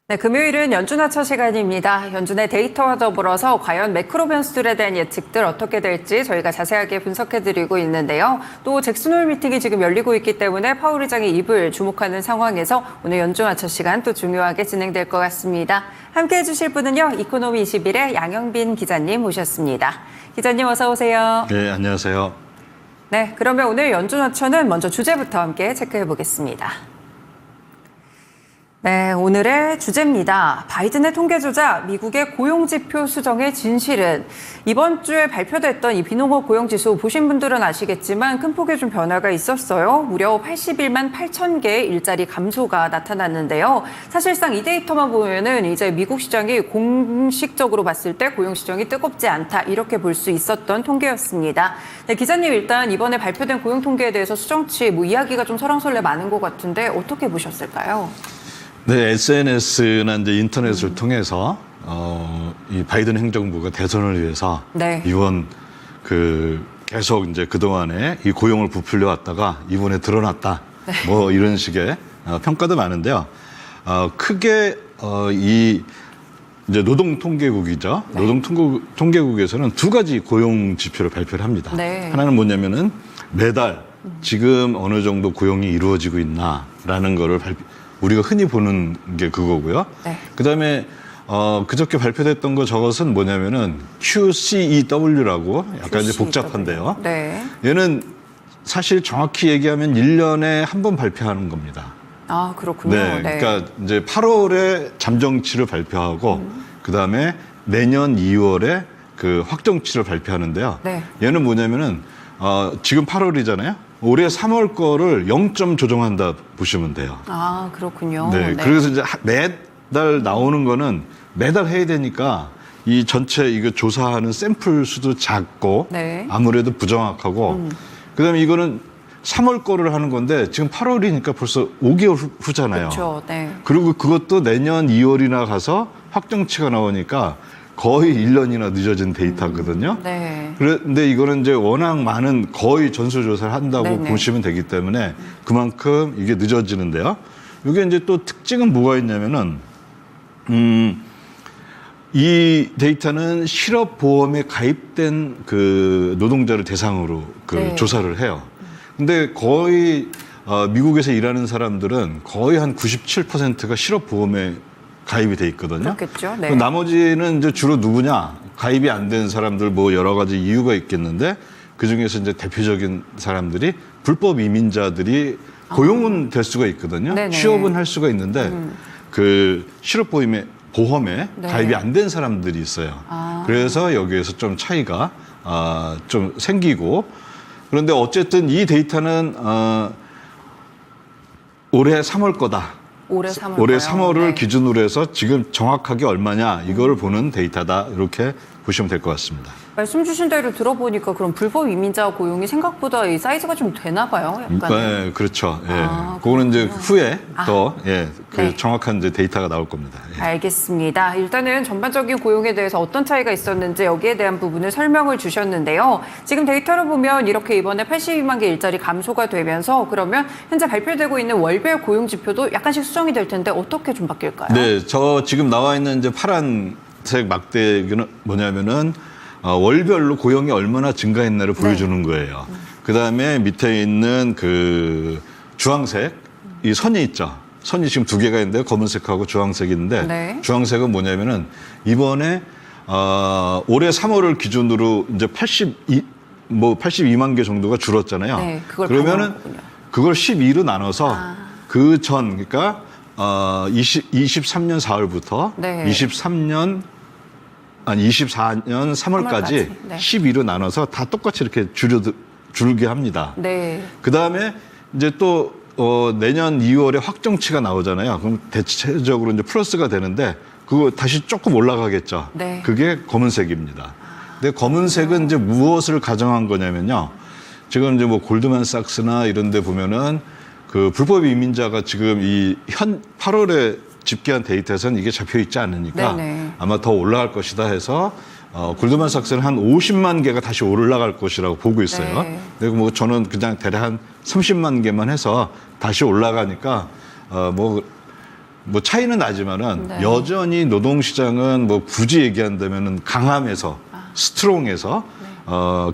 네, 금요일은 연준하처 시간입니다. 연준의 데이터와 더불어서 과연 매크로 변수들에 대한 예측들 어떻게 될지 저희가 자세하게 분석해드리고 있는데요. 또 잭슨 홀 미팅이 지금 열리고 있기 때문에 파월 의장의 입을 주목하는 상황에서 오늘 연준하처 시간 또 중요하게 진행될 것 같습니다. 함께해 주실 분은요, 이코노미 21의 양영빈 기자님 모셨습니다. 기자님 어서 오세요. 네, 안녕하세요. 네, 그러면 오늘 연준하처는 먼저 주제부터 함께 체크해 보겠습니다. 네, 오늘의 주제입니다. 바이든의 통계 조작, 미국의 고용지표 수정의 진실은 이번 주에 발표됐던 이 비농업 고용지수 보신 분들은 아시겠지만 큰 폭의 좀 변화가 있었어요. 무려 81만 8천 개의 일자리 감소가 나타났는데요. 사실상 이 데이터만 보면은 이제 미국 시장이 공식적으로 봤을 때 고용 시장이 뜨겁지 않다 이렇게 볼 수 있었던 통계였습니다. 네, 기자님 일단 이번에 발표된 고용 통계에 대해서 수정치 이야기가 좀 설왕설래 많은 것 같은데 어떻게 보셨을까요? 네, SNS나 이제 인터넷을 통해서 이 바이든 행정부가 대선을 위해서 네. 이번 계속 이제 그동안에 이 고용을 부풀려 왔다가 이번에 드러났다. 네. 뭐 이런 식의 평가도 많은데요. 크게 이 이제 노동통계국이죠. 네. 노동통계국에서는 두 가지 고용 지표를 발표를 합니다. 네. 하나는 뭐냐면은 매달 지금 어느 정도 고용이 이루어지고 있나라는 거를 우리가 흔히 보는 게 그거고요. 네. 그다음에 그저께 발표됐던 저것은 뭐냐면은 QCEW라고 약간 이제 복잡한데요. 네. 얘는 사실 정확히 얘기하면 1년에 한 번 발표하는 겁니다. 아, 그렇군요. 네. 그러니까 이제 8월에 잠정치를 발표하고 그다음에 내년 2월에 그 확정치를 발표하는데요. 네. 얘는 뭐냐면은 지금 8월이잖아요. 올해 3월 거를 0점 조정한다 보시면 돼요. 아, 그렇군요. 네. 그래서 이제 매달 나오는 거는 매달 해야 되니까 이 전체 이거 조사하는 샘플 수도 작고 네. 아무래도 부정확하고 그다음에 이거는 3월 거를 하는 건데 지금 8월이니까 벌써 5개월 후잖아요. 그렇죠. 네. 그리고 그것도 내년 2월이나 가서 확정치가 나오니까 거의 1년이나 늦어진 데이터거든요. 네. 그런데 이거는 이제 워낙 많은 거의 전수조사를 한다고 네네. 보시면 되기 때문에 그만큼 이게 늦어지는데요. 이게 이제 또 특징은 뭐가 있냐면은, 이 데이터는 실업보험에 가입된 그 노동자를 대상으로 네. 조사를 해요. 근데 거의, 미국에서 일하는 사람들은 거의 한 97%가 실업보험에 가입이 돼 있거든요. 그렇겠죠. 네. 나머지는 이제 주로 누구냐? 가입이 안 된 사람들 뭐 여러 가지 이유가 있겠는데 그 중에서 이제 대표적인 사람들이 불법 이민자들이 고용은 될 수가 있거든요. 네네. 취업은 할 수가 있는데 그 실업보험에 네. 가입이 안 된 사람들이 있어요. 그래서 여기에서 좀 차이가 좀 생기고 그런데 어쨌든 이 데이터는 올해 3월 거다. 올해 3월. 올해 3월을 네. 기준으로 해서 지금 정확하게 얼마냐 이걸 보는 데이터다 이렇게 보시면 될 것 같습니다. 말씀 주신 대로 들어보니까 그럼 불법 이민자 고용이 생각보다 이 사이즈가 좀 되나 봐요. 약간. 네, 그렇죠. 예. 아, 그거는 이제 후에 더 네. 정확한 이제 데이터가 나올 겁니다. 예. 알겠습니다. 일단은 전반적인 고용에 대해서 어떤 차이가 있었는지 여기에 대한 부분을 설명을 주셨는데요. 지금 데이터를 보면 이렇게 이번에 82만 개 일자리 감소가 되면서 그러면 현재 발표되고 있는 월별 고용 지표도 약간씩 수정이 될 텐데 어떻게 좀 바뀔까요? 네, 저 지금 나와 있는 이제 파란색 막대기는 뭐냐면은 월별로 고용이 얼마나 증가했나를 보여주는 거예요. 그 다음에 밑에 있는 그 주황색 이 선이 있죠. 선이 지금 두 개가 있는데 검은색하고 주황색인데 네. 주황색은 뭐냐면은 이번에 올해 3월을 기준으로 이제 82만 개 정도가 줄었잖아요. 네, 그걸 그러면은 반영한 거군요. 그걸 12로 나눠서 그 전 그러니까 23년 4월부터 네. 24년 3월까지 3월까지, 네. 12로 나눠서 다 똑같이 이렇게 줄게 합니다. 네. 그 다음에 이제 또 내년 2월에 확정치가 나오잖아요. 그럼 대체적으로 이제 플러스가 되는데 그거 다시 조금 올라가겠죠. 네. 그게 검은색입니다. 근데 검은색은 이제 무엇을 가정한 거냐면요. 지금 이제 뭐 골드만삭스나 이런 데 보면은 그 불법 이민자가 지금 이 8월에 집계한 데이터에서는 이게 잡혀 있지 않으니까 네네. 아마 더 올라갈 것이다 해서 골드만삭스는 한 50만 개가 다시 올라갈 것이라고 보고 있어요. 네. 그리고 뭐 저는 그냥 대략 한 30만 개만 해서 다시 올라가니까 뭐 뭐 차이는 나지만은 네. 여전히 노동시장은 뭐 굳이 얘기한다면은 강함에서 스트롱에서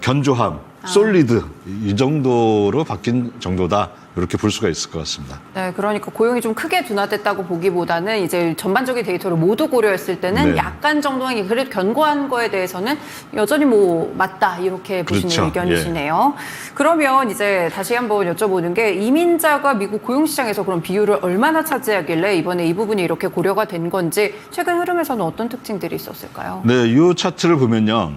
견조함, 솔리드 이 정도로 바뀐 정도다. 이렇게 볼 수가 있을 것 같습니다. 네, 그러니까 고용이 좀 크게 둔화됐다고 보기보다는 이제 전반적인 데이터를 모두 고려했을 때는 네. 약간 정도는 그래도 견고한 거에 대해서는 여전히 뭐 맞다 이렇게 보시는 그렇죠. 의견이시네요. 그러면 이제 다시 한번 여쭤보는 게 이민자가 미국 고용 시장에서 그런 비율을 얼마나 차지하길래 이번에 이 부분이 이렇게 고려가 된 건지 최근 흐름에서는 어떤 특징들이 있었을까요? 네, 이 차트를 보면요,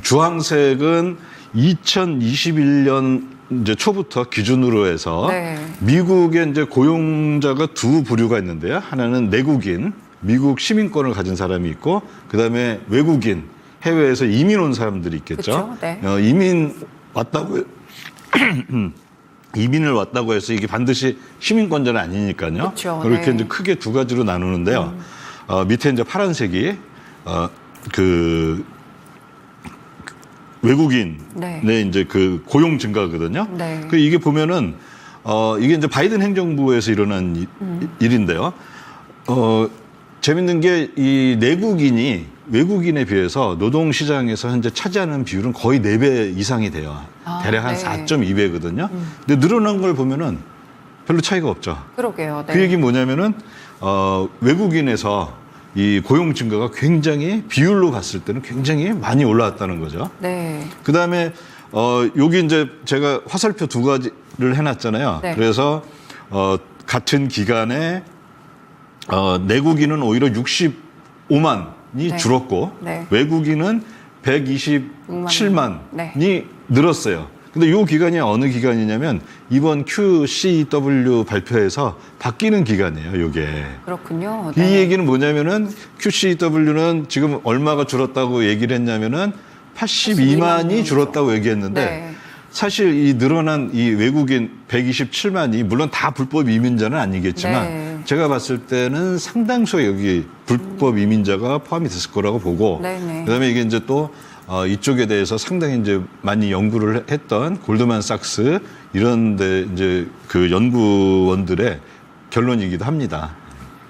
주황색은 2021년 이제 초부터 기준으로 해서 네. 미국의 이제 고용자가 두 부류가 있는데요. 하나는 내국인, 미국 시민권을 가진 사람이 있고, 그 다음에 외국인, 해외에서 이민 온 사람들이 있겠죠. 그쵸, 네. 이민 왔다고 이민을 왔다고 해서 이게 반드시 시민권자는 아니니까요. 그쵸, 그렇게 네. 이제 크게 두 가지로 나누는데요. 밑에 이제 파란색이 그 외국인의 네. 이제 그 고용 증가거든요. 네. 그 이게 보면은 이게 이제 바이든 행정부에서 일어난 일인데요. 재밌는 게 이 내국인이 외국인에 비해서 노동 시장에서 현재 차지하는 비율은 거의 4배 이상이 돼요. 대략 한 네. 4.2배거든요. 근데 늘어난 걸 보면은 별로 차이가 없죠. 그러게요. 네. 그 얘기 뭐냐면은 외국인에서 이 고용 증가가 굉장히 비율로 봤을 때는 굉장히 많이 올라왔다는 거죠. 네. 그 다음에 여기 이제 제가 화살표 두 가지를 해놨잖아요. 네. 그래서 같은 기간에 내국인은 오히려 65만이 네. 줄었고 네. 외국인은 127만이 네. 늘었어요. 근데 이 기간이 어느 기간이냐면 이번 QCW 발표에서 바뀌는 기간이에요, 이게. 그렇군요. 이 얘기는 뭐냐면은 QCW는 지금 얼마가 줄었다고 얘기를 했냐면은 82만이 줄었다고 얘기했는데 네. 사실 이 늘어난 이 외국인 127만이 물론 다 불법 이민자는 아니겠지만 네. 제가 봤을 때는 상당수의 여기 불법 이민자가 포함이 됐을 거라고 보고 네네. 그다음에 이게 이제 또 이쪽에 대해서 상당히 이제 많이 연구를 했던 골드만삭스 이런데 이제 그 연구원들의 결론이기도 합니다.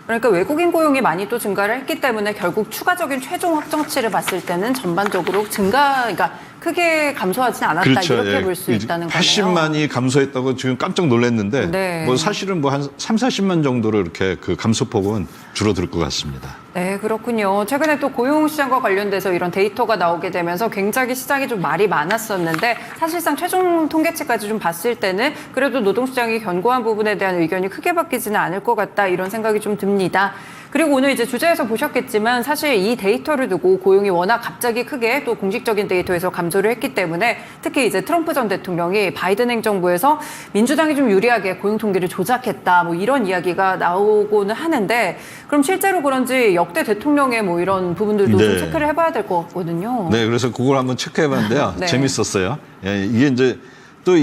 그러니까 외국인 고용이 많이 또 증가를 했기 때문에 결국 추가적인 최종 확정치를 봤을 때는 전반적으로 그러니까 크게 감소하지는 않았다 그렇죠. 이렇게 예. 볼 수 있다는 거네요. 80만이 감소했다고 지금 깜짝 놀랐는데 네. 뭐 사실은 뭐 한 3, 40만 정도로 이렇게 그 감소폭은 줄어들 것 같습니다. 네, 그렇군요. 최근에 또 고용시장과 관련돼서 이런 데이터가 나오게 되면서 굉장히 시장이 좀 말이 많았었는데 사실상 최종 통계치까지 좀 봤을 때는 그래도 노동시장이 견고한 부분에 대한 의견이 크게 바뀌지는 않을 것 같다 이런 생각이 좀 듭니다. 그리고 오늘 이제 주제에서 보셨겠지만 사실 이 데이터를 두고 고용이 워낙 갑자기 크게 또 공식적인 데이터에서 감소를 했기 때문에 특히 이제 트럼프 전 대통령이 바이든 행정부에서 민주당이 좀 유리하게 고용 통계를 조작했다 뭐 이런 이야기가 나오고는 하는데 그럼 실제로 그런지 역대 대통령의 뭐 이런 부분들도 좀 네. 체크를 해봐야 될 것 같거든요. 네, 그래서 그걸 한번 체크해봤는데요. 네. 재밌었어요. 예, 이게 이제 또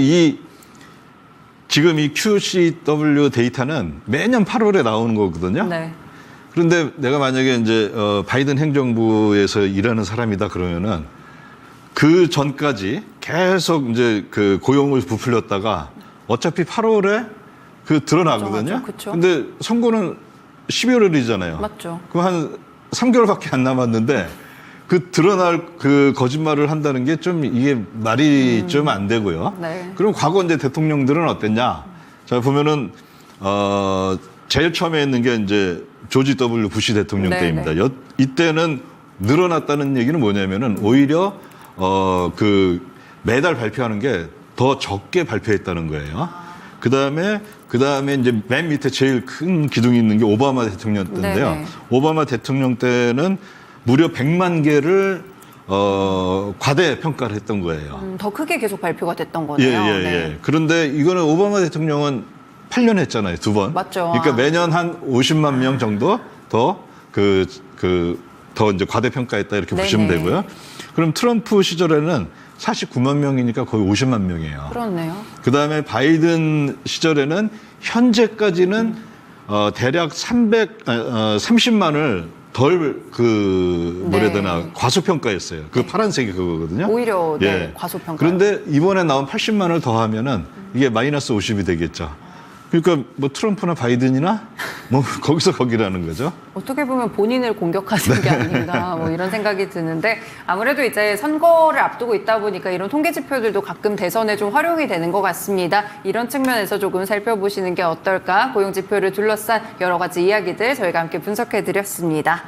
지금 이 QCW 데이터는 매년 8월에 나오는 거거든요. 네. 그런데 내가 만약에 이제 바이든 행정부에서 일하는 사람이다 그러면은 그 전까지 계속 이제 그 고용을 부풀렸다가 어차피 8월에 그 드러나거든요. 맞죠. 그쵸. 근데 선거는 12월이잖아요. 맞죠. 그럼 한 3개월밖에 안 남았는데 그 드러날 그 거짓말을 한다는 게 좀 이게 말이 좀 안 되고요. 네. 그럼 과거 이제 대통령들은 어땠냐? 자 보면은 제일 처음에 있는 게 이제 조지 W 부시 대통령 네, 때입니다. 네. 이때는 늘어났다는 얘기는 뭐냐면은 오히려 그 매달 발표하는 게 더 적게 발표했다는 거예요. 그다음에 이제 맨 밑에 제일 큰 기둥이 있는 게 오바마 대통령 때인데요. 네, 네. 오바마 대통령 때는 무려 100만 개를 과대 평가를 했던 거예요. 더 크게 계속 발표가 됐던 예, 거네요. 예, 네. 예. 그런데 이거는 오바마 대통령은 8년 했잖아요, 2번. 맞죠. 그러니까 매년 한 50만 명 정도 더 더 이제 과대평가했다 이렇게 네네. 보시면 되고요. 그럼 트럼프 시절에는 49만 명이니까 거의 50만 명이에요. 그렇네요. 그 다음에 바이든 시절에는 현재까지는 대략 30만을 덜 뭐라 해야 되나 네. 과소평가했어요. 그 파란색이 그거거든요. 오히려 네, 예. 과소평가. 그런데 이번에 나온 80만을 더하면은 이게 마이너스 50이 되겠죠. 그러니까 뭐 트럼프나 바이든이나 뭐 거기서 거기라는 거죠. 어떻게 보면 본인을 공격하는 게 아닌가 뭐 이런 생각이 드는데 아무래도 이제 선거를 앞두고 있다 보니까 이런 통계 지표들도 가끔 대선에 좀 활용이 되는 것 같습니다. 이런 측면에서 조금 살펴보시는 게 어떨까? 고용 지표를 둘러싼 여러 가지 이야기들 저희가 함께 분석해 드렸습니다.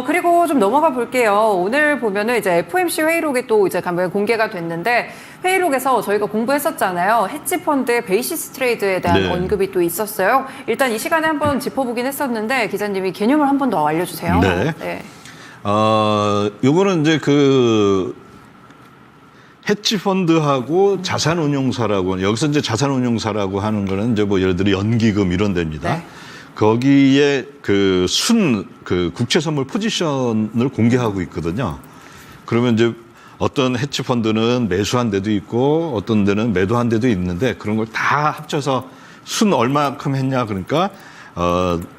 그리고 좀 넘어가 볼게요. 오늘 보면은 이제 FOMC 회의록이 또 이제 간만에 공개가 됐는데 회의록에서 저희가 공부했었잖아요. 헤지펀드의 베이시스 트레이드에 대한 네. 언급이 또 있었어요. 일단 이 시간에 한번 짚어보긴 했었는데 기자님이 개념을 한 번 더 알려주세요. 네. 요거는 이제 그 헤지 펀드하고 자산운용사라고 여기서 이제 자산운용사라고 하는 거는 이제 뭐 예를 들어 연기금 이런 데입니다. 네. 거기에 그 국채 선물 포지션을 공개하고 있거든요. 그러면 이제 어떤 헤지 펀드는 매수한 데도 있고 어떤 데는 매도한 데도 있는데 그런 걸 다 합쳐서 순 얼마만큼 했냐 그러니까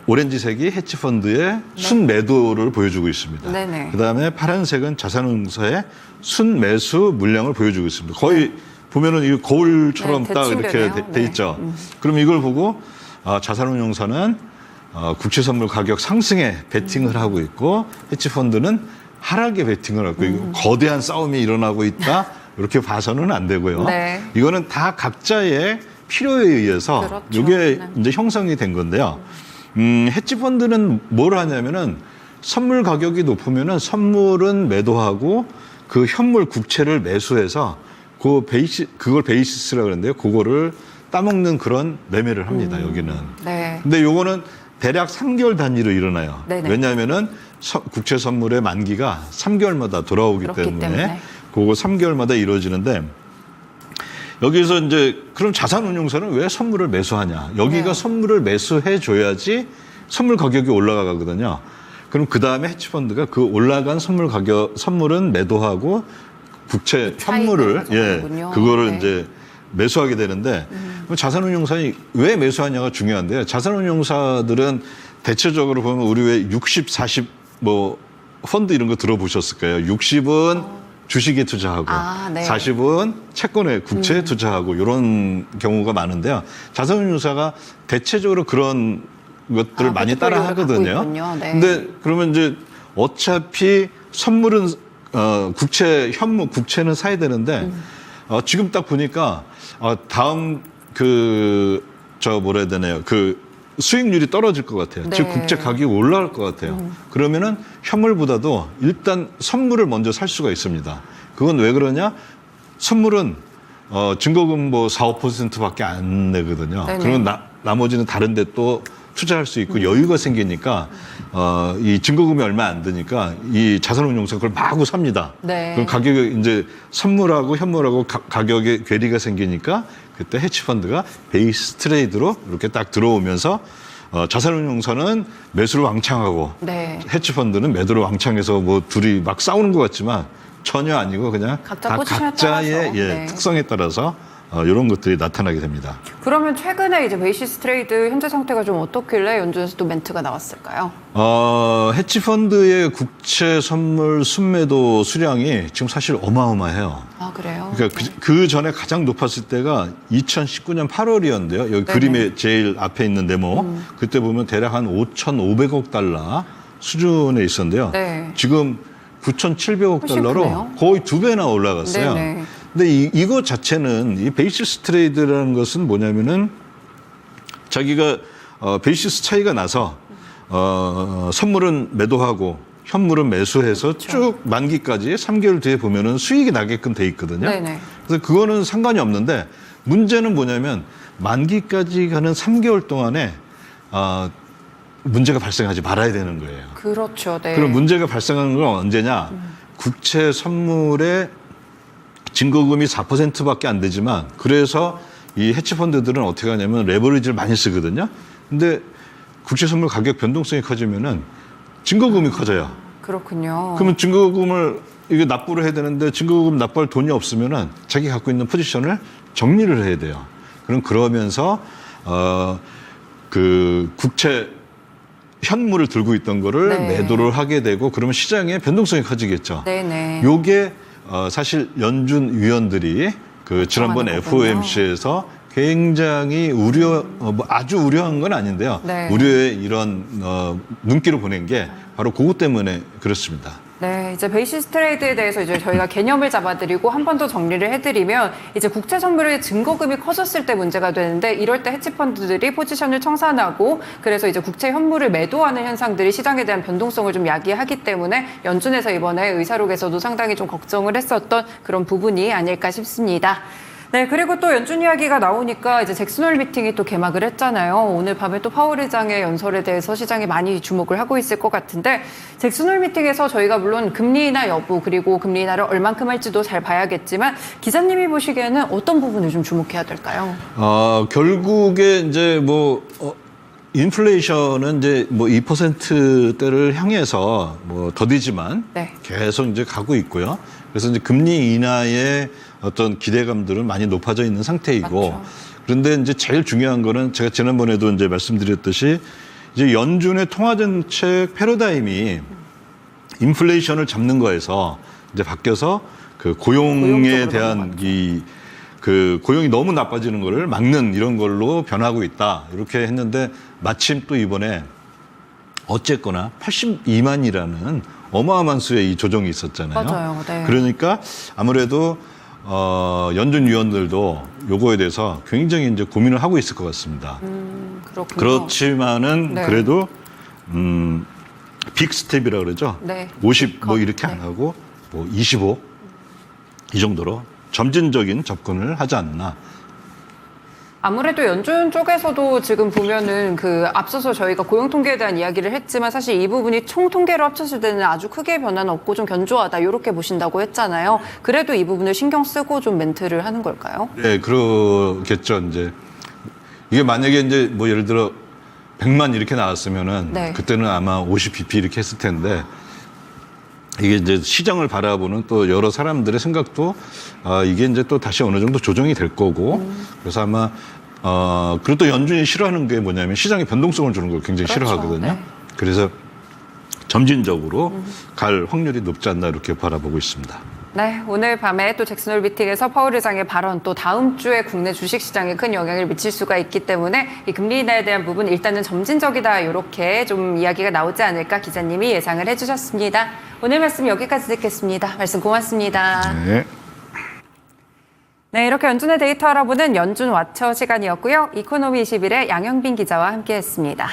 오렌지색이 헤지 펀드의 순 매도를 보여주고 있습니다. 네네. 그다음에 파란색은 자산운용사의 순 매수 물량을 보여주고 있습니다. 거의 보면은 이 거울처럼 네, 딱 이렇게 대칭되네요. 돼 있죠. 그럼 이걸 보고 자산운용사는 국채 선물 가격 상승에 베팅을 하고 있고 헤지 펀드는 하락에 베팅을 하고 있고 거대한 싸움이 일어나고 있다 이렇게 봐서는 안 되고요. 네. 이거는 다 각자의 필요에 의해서 그렇죠. 이게 네. 이제 형성이 된 건데요. 헤지 펀드는 뭘 하냐면은 선물 가격이 높으면은 선물은 매도하고 그 현물 국채를 매수해서 그걸 베이시스라고 그러는데요. 그거를 따먹는 그런 매매를 합니다. 여기는. 네. 근데 요거는 대략 3개월 단위로 일어나요. 네네. 왜냐하면은 국채 선물의 만기가 3개월마다 돌아오기 그렇기 때문에. 그거 3개월마다 이루어지는데 여기서 이제 그럼 자산운용사는 왜 선물을 매수하냐? 여기가 네. 선물을 매수해 줘야지 선물 가격이 올라가거든요. 그럼 그 다음에 헤지펀드가 그 올라간 선물은 매도하고 국채 현물을 가져가는군요. 그거를 네. 이제 매수하게 되는데 자산운용사는 왜 매수하냐가 중요한데요. 자산운용사들은 대체적으로 보면 우리 왜 60, 40 뭐 펀드 이런 거 들어보셨을 거예요. 60은 주식에 투자하고 네. 40은 채권에 국채에 투자하고 이런 경우가 많은데요. 자산운용사가 대체적으로 그런 것들을 많이 따라 하거든요. 네. 근데 그러면 이제 어차피 선물은 현물 국채는 사야 되는데 지금 딱 보니까 다음 뭐라 해야 되나요? 수익률이 떨어질 것 같아요. 네. 즉 국채 가격이 올라갈 것 같아요. 그러면은 현물보다도 일단 선물을 먼저 살 수가 있습니다. 그건 왜 그러냐? 선물은 증거금 뭐 4, 5%밖에 안 내거든요. 네네. 그러면 나머지는 다른 데 또 투자할 수 있고 여유가 생기니까 이 증거금이 얼마 안 드니까 이 자산운용사 그걸 마구 삽니다. 네. 그럼 가격이 이제 선물하고 현물하고 가격에 괴리가 생기니까 그때 헤지펀드가 베이스 트레이드로 이렇게 딱 들어오면서 자산운용사는 매수를 왕창하고 네. 헤지펀드는 매도를 왕창해서 뭐 둘이 막 싸우는 것 같지만 전혀 아니고 그냥 각자 다 포지션에 각자의 따라서. 네. 특성에 따라서 이런 것들이 나타나게 됩니다. 그러면 최근에 이제 베이시스 트레이드 현재 상태가 좀 어떻길래 연준에서 또 멘트가 나왔을까요? 헤지펀드의 국채 선물 순매도 수량이 지금 사실 어마어마해요. 아, 그래요? 그러니까 그 전에 가장 높았을 때가 2019년 8월이었는데요. 여기 네네. 그림에 제일 앞에 있는 네모. 그때 보면 대략 한 5,500억 달러 수준에 있었는데요. 네. 지금 9,700억 훨씬 달러로 크네요. 거의 2배나 올라갔어요. 네네. 근데 이거 자체는 이 베이시스 트레이드라는 것은 뭐냐면은 자기가 베이시스 차이가 나서 선물은 매도하고 현물은 매수해서 그렇죠. 쭉 만기까지 3개월 뒤에 보면은 수익이 나게끔 돼 있거든요. 네네. 그래서 그거는 상관이 없는데 문제는 뭐냐면 만기까지 가는 3개월 동안에 문제가 발생하지 말아야 되는 거예요. 그렇죠. 네. 그럼 문제가 발생하는 건 언제냐? 국채 선물의 증거금이 4%밖에 안 되지만 그래서 이 헤지펀드들은 어떻게 하냐면 레버리지를 많이 쓰거든요. 근데 국채 선물 가격 변동성이 커지면은 증거금이 커져요. 그렇군요. 그러면 증거금을 이게 납부를 해야 되는데 증거금 납부할 돈이 없으면은 자기 갖고 있는 포지션을 정리를 해야 돼요. 그러면서 국채 현물을 들고 있던 거를 네. 매도를 하게 되고 그러면 시장의 변동성이 커지겠죠. 네네. 요게 사실 연준 위원들이 지난번 걱정하는 거군요. FOMC에서 굉장히 뭐 아주 우려한 건 아닌데요. 네. 우려의 이런 눈길을 보낸 게 바로 그것 때문에 그렇습니다. 네, 이제 베이시스 트레이드에 대해서 이제 저희가 개념을 잡아드리고 한 번 더 정리를 해드리면 이제 국채 선물의 증거금이 커졌을 때 문제가 되는데 이럴 때 헤지펀드들이 포지션을 청산하고 그래서 이제 국채 현물을 매도하는 현상들이 시장에 대한 변동성을 좀 야기하기 때문에 연준에서 이번에 의사록에서도 상당히 좀 걱정을 했었던 그런 부분이 아닐까 싶습니다. 네, 그리고 또 연준 이야기가 나오니까 이제 잭슨홀 미팅이 또 개막을 했잖아요. 오늘 밤에 또 파월 의장의 연설에 대해서 시장이 많이 주목을 하고 있을 것 같은데 잭슨홀 미팅에서 저희가 물론 금리 인하 여부 그리고 금리 인하를 얼만큼 할지도 잘 봐야겠지만 기자님이 보시기에는 어떤 부분을 좀 주목해야 될까요? 결국에 이제 인플레이션은 이제 2%대를 향해서 더디지만 네. 계속 이제 가고 있고요. 그래서 이제 금리 인하의 어떤 기대감들은 많이 높아져 있는 상태이고 맞죠. 그런데 이제 제일 중요한 거는 제가 지난번에도 이제 말씀드렸듯이 이제 연준의 통화정책 패러다임이 인플레이션을 잡는 거에서 이제 바뀌어서 그 고용에 고용적으로 대한 넘어갔죠. 그 고용이 너무 나빠지는 거를 막는 이런 걸로 변하고 있다. 이렇게 했는데 마침 또 이번에 어쨌거나 82만이라는 어마어마한 수의 이 조정이 있었잖아요. 맞아요. 네. 그러니까 아무래도 연준 위원들도 요거에 대해서 굉장히 이제 고민을 하고 있을 것 같습니다. 그렇군요. 그렇지만은 네. 그래도 빅 스텝이라 그러죠. 네. 50 이렇게 네. 안 하고 25 이 정도로 점진적인 접근을 하지 않나. 아무래도 연준 쪽에서도 지금 보면은 그 앞서서 저희가 고용 통계에 대한 이야기를 했지만 사실 이 부분이 총 통계로 합쳤을 때는 아주 크게 변화는 없고 좀 견조하다 이렇게 보신다고 했잖아요. 그래도 이 부분을 신경 쓰고 좀 멘트를 하는 걸까요? 네, 그러겠죠. 이제 이게 만약에 이제 예를 들어 100만 이렇게 나왔으면은 네. 그때는 아마 50bp 이렇게 했을 텐데 이게 이제 시장을 바라보는 또 여러 사람들의 생각도 이게 이제 또 다시 어느 정도 조정이 될 거고 그래서 아마 그리고 또 연준이 싫어하는 게 뭐냐면 시장에 변동성을 주는 걸 굉장히 그렇죠. 싫어하거든요. 네. 그래서 점진적으로 갈 확률이 높지 않나 이렇게 바라보고 있습니다. 네, 오늘 밤에 또 잭슨홀 미팅에서 파월 의장의 발언 또 다음 주에 국내 주식시장에 큰 영향을 미칠 수가 있기 때문에 이 금리 인하에 대한 부분 일단은 점진적이다 이렇게 좀 이야기가 나오지 않을까 기자님이 예상을 해주셨습니다. 오늘 말씀 여기까지 듣겠습니다. 말씀 고맙습니다. 네. 네, 이렇게 연준의 데이터 알아보는 연준 와처 시간이었고요. 이코노미 21의 양영빈 기자와 함께했습니다.